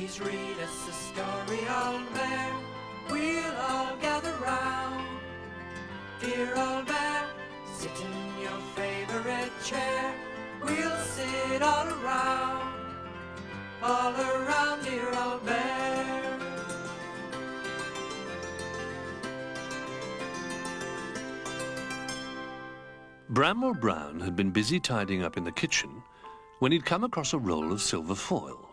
Please read us a story, old bear. We'll all gather round. Dear old bear, sit in your favorite chair. We'll sit all around dear old bear. Bramwell Brown had been busy tidying up in the kitchen when he'd come across a roll of silver foil.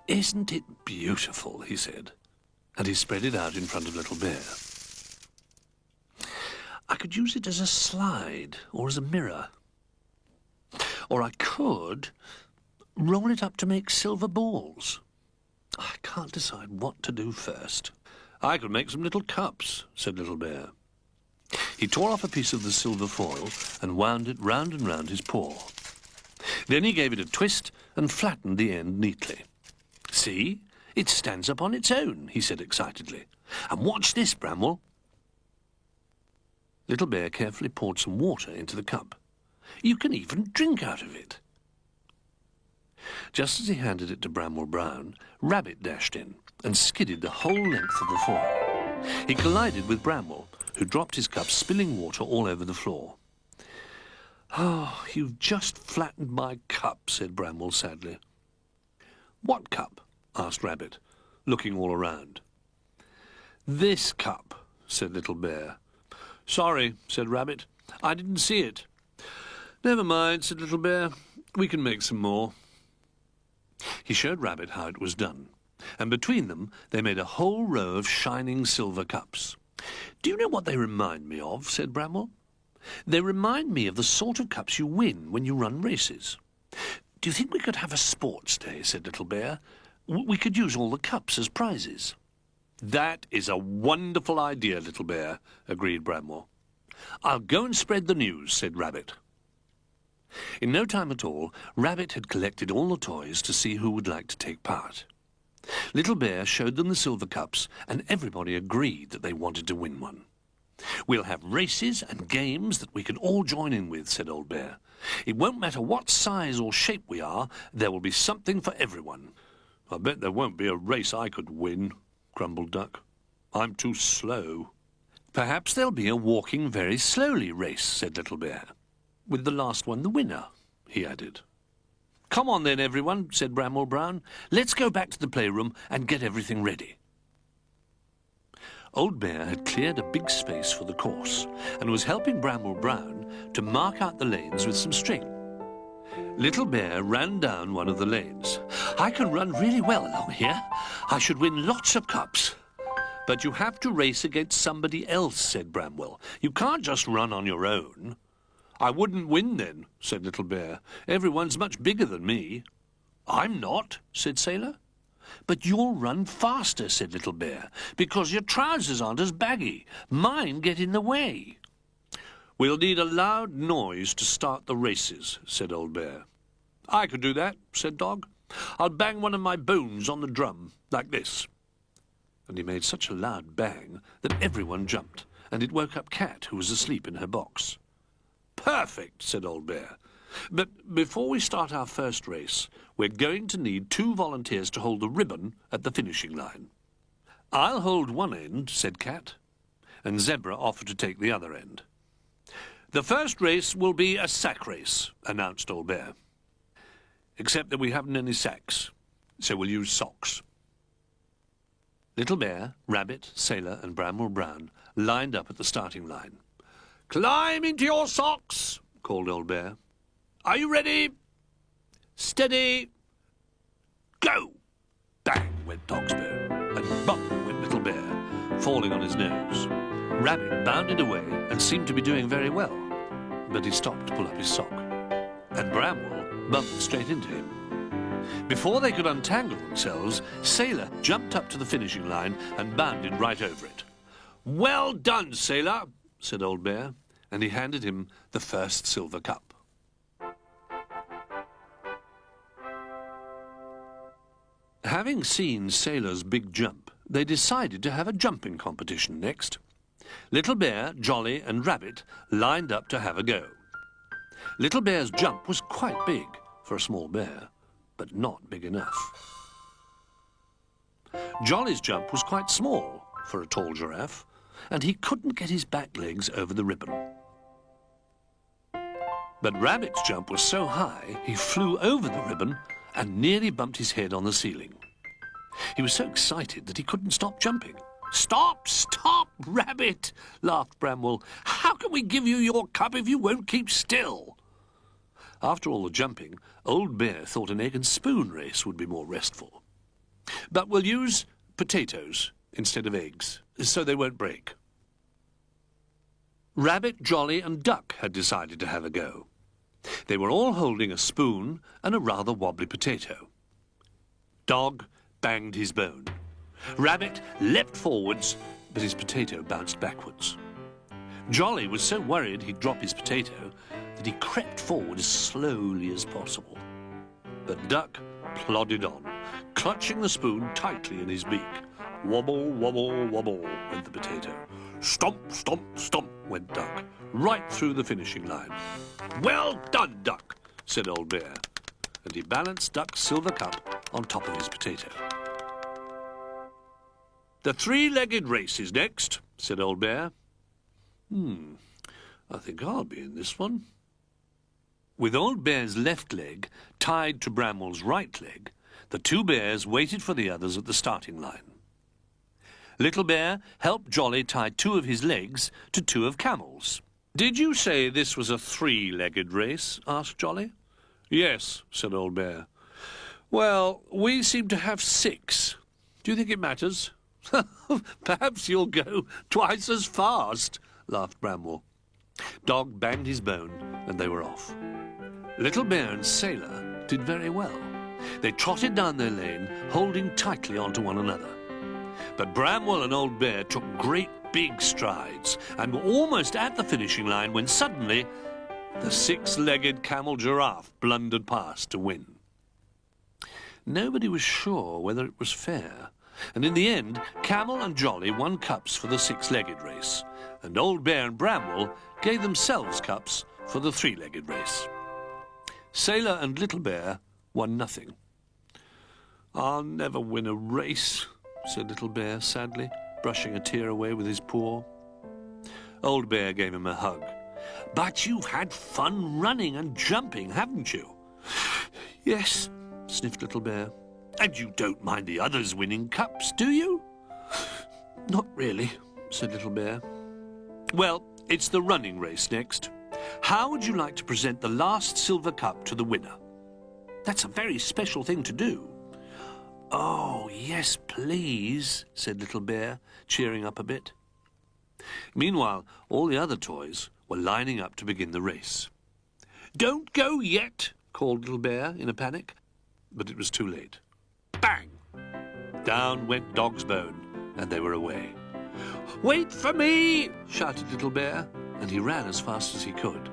"Isn't it beautiful?" he said, and he spread it out in front of Little Bear. "I could use it as a slide or as a mirror. Or I could roll it up to make silver balls. I can't decide what to do first." "I could make some little cups," said Little Bear. He tore off a piece of the silver foil and wound it round and round his paw. Then he gave it a twist and flattened the end neatly. "See, it stands up on its own," he said excitedly. "And watch this, Bramwell." Little Bear carefully poured some water into the cup. "You can even drink out of it." Just as he handed it to Bramwell Brown, Rabbit dashed in and skidded the whole length of the foil. He collided with Bramwell, who dropped his cup, spilling water all over the floor. "Oh, you've just flattened my cup," said Bramwell sadly. "What cup?" asked Rabbit, looking all around. "This cup," said Little Bear. "Sorry," said Rabbit. "I didn't see it." "Never mind," said Little Bear. "We can make some more." He showed Rabbit how it was done, and between them they made a whole row of shining silver cups. "Do you know what they remind me of?" said Bramwell. "They remind me of the sort of cups you win when you run races." "Do you think we could have a sports day?" said Little Bear. "We could use all the cups as prizes." "That is a wonderful idea, Little Bear," agreed Bramwell. "I'll go and spread the news," said Rabbit. In no time at all, Rabbit had collected all the toys to see who would like to take part. Little Bear showed them the silver cups, and everybody agreed that they wanted to win one. "We'll have races and games that we can all join in with," said Old Bear. "It won't matter what size or shape we are, there will be something for everyone." "I bet there won't be a race I could win," grumbled Duck. "I'm too slow." "Perhaps there'll be a walking very slowly race," said Little Bear. "With the last one the winner," he added. "Come on then, everyone," said Bramwell Brown. "Let's go back to the playroom and get everything ready." Old Bear had cleared a big space for the course and was helping Bramwell Brown to mark out the lanes with some string. Little Bear ran down one of the lanes. "I can run really well along here. I should win lots of cups." "But you have to race against somebody else," said Bramwell. "You can't just run on your own." "I wouldn't win then," said Little Bear. "Everyone's much bigger than me." "I'm not," said Sailor. "But you'll run faster," said Little Bear, "because your trousers aren't as baggy. Mine get in the way." "We'll need a loud noise to start the races," said Old Bear. "I could do that," said Dog. "I'll bang one of my bones on the drum, like this." And he made such a loud bang that everyone jumped, and it woke up Cat, who was asleep in her box. "Perfect," said Old Bear. "But before we start our first race, we're going to need 2 volunteers to hold the ribbon at the finishing line." "I'll hold one end," said Cat, and Zebra offered to take the other end. "The first race will be a sack race," announced Old Bear. "Except that we haven't any sacks, so we'll use socks." Little Bear, Rabbit, Sailor, and Bramwell Brown lined up at the starting line. "Climb into your socks," called Old Bear. "Are you ready? Steady. Go!" Bang went Dog's bone, and bump went Little Bear, falling on his nose. Rabbit bounded away and seemed to be doing very well, but he stopped to pull up his sock, and Bramwell bumped straight into him. Before they could untangle themselves, Sailor jumped up to the finishing line and bounded right over it. "Well done, Sailor," said Old Bear, and he handed him the first silver cup. Having seen Sailor's big jump, they decided to have a jumping competition next. Little Bear, Jolly, and Rabbit lined up to have a go. Little Bear's jump was quite big for a small bear, but not big enough. Jolly's jump was quite small for a tall giraffe, and he couldn't get his back legs over the ribbon. But Rabbit's jump was so high, he flew over the ribbon and nearly bumped his head on the ceiling. He was so excited that he couldn't stop jumping. "Stop, stop, Rabbit!" laughed Bramwell. "How can we give you your cup if you won't keep still?" After all the jumping, Old Bear thought an egg and spoon race would be more restful. "But we'll use potatoes instead of eggs, so they won't break." Rabbit, Jolly and Duck had decided to have a go. They were all holding a spoon and a rather wobbly potato. Dog banged his bone. Rabbit leapt forwards, but his potato bounced backwards. Jolly was so worried he'd drop his potato that he crept forward as slowly as possible. But Duck plodded on, clutching the spoon tightly in his beak. Wobble, wobble, wobble went the potato. Stomp, stomp, stomp went Duck, right through the finishing line. "Well done, Duck," said Old Bear, and he balanced Duck's silver cup on top of his potato. "The three-legged race is next," said Old Bear. I think I'll be in this one." With Old Bear's left leg tied to Bramwell's right leg, the two bears waited for the others at the starting line. Little Bear helped Jolly tie two of his legs to two of Camel's. "Did you say this was a three-legged race?" asked Jolly. "Yes," said Old Bear. "Well, we seem to have 6. Do you think it matters?" "Perhaps you'll go twice as fast," laughed Bramwell. Dog banged his bone, and they were off. Little Bear and Sailor did very well. They trotted down their lane, holding tightly onto one another. But Bramwell and Old Bear took great big strides and were almost at the finishing line when suddenly the 6-legged camel giraffe blundered past to win. Nobody was sure whether it was fair, and in the end, Camel and Jolly won cups for the 6-legged race, and Old Bear and Bramwell gave themselves cups for the 3-legged race. Sailor and Little Bear won nothing. "I'll never win a race," said Little Bear sadly, brushing a tear away with his paw. Old Bear gave him a hug. "But you've had fun running and jumping, haven't you?" "Yes," sniffed Little Bear. "And you don't mind the others winning cups, do you?" "Not really," said Little Bear. "Well, it's the running race next. How would you like to present the last silver cup to the winner?" "That's a very special thing to do." "Oh, yes, please," said Little Bear, cheering up a bit. Meanwhile, all the other toys were lining up to begin the race. "Don't go yet," called Little Bear in a panic, but it was too late. Bang! Down went Dog's bone, and they were away. "Wait for me!" shouted Little Bear, and he ran as fast as he could.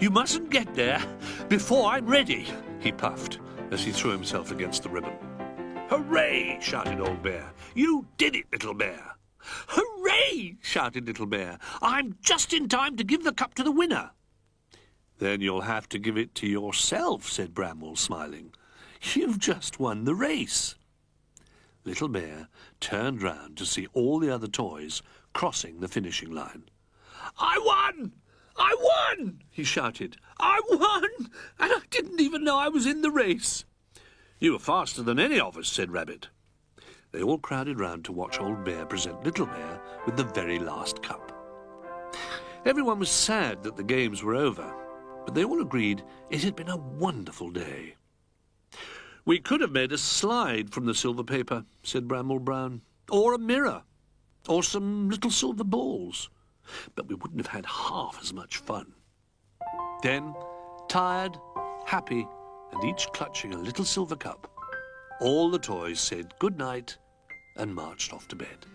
"You mustn't get there before I'm ready," he puffed as he threw himself against the ribbon. "Hooray!" shouted Old Bear. "You did it, Little Bear!" "Hooray!" shouted Little Bear. "I'm just in time to give the cup to the winner." "Then you'll have to give it to yourself," said Bramwell, smiling. "You've just won the race." Little Bear turned round to see all the other toys crossing the finishing line. "I won! I won!" he shouted. "I won! And I didn't even know I was in the race." "You were faster than any of us," said Rabbit. They all crowded round to watch Old Bear present Little Bear with the very last cup. Everyone was sad that the games were over, but they all agreed it had been a wonderful day. "We could have made a slide from the silver paper," said Bramwell Brown, "or a mirror, or some little silver balls, but we wouldn't have had half as much fun." Then, tired, happy, and each clutching a little silver cup, all the toys said good night and marched off to bed.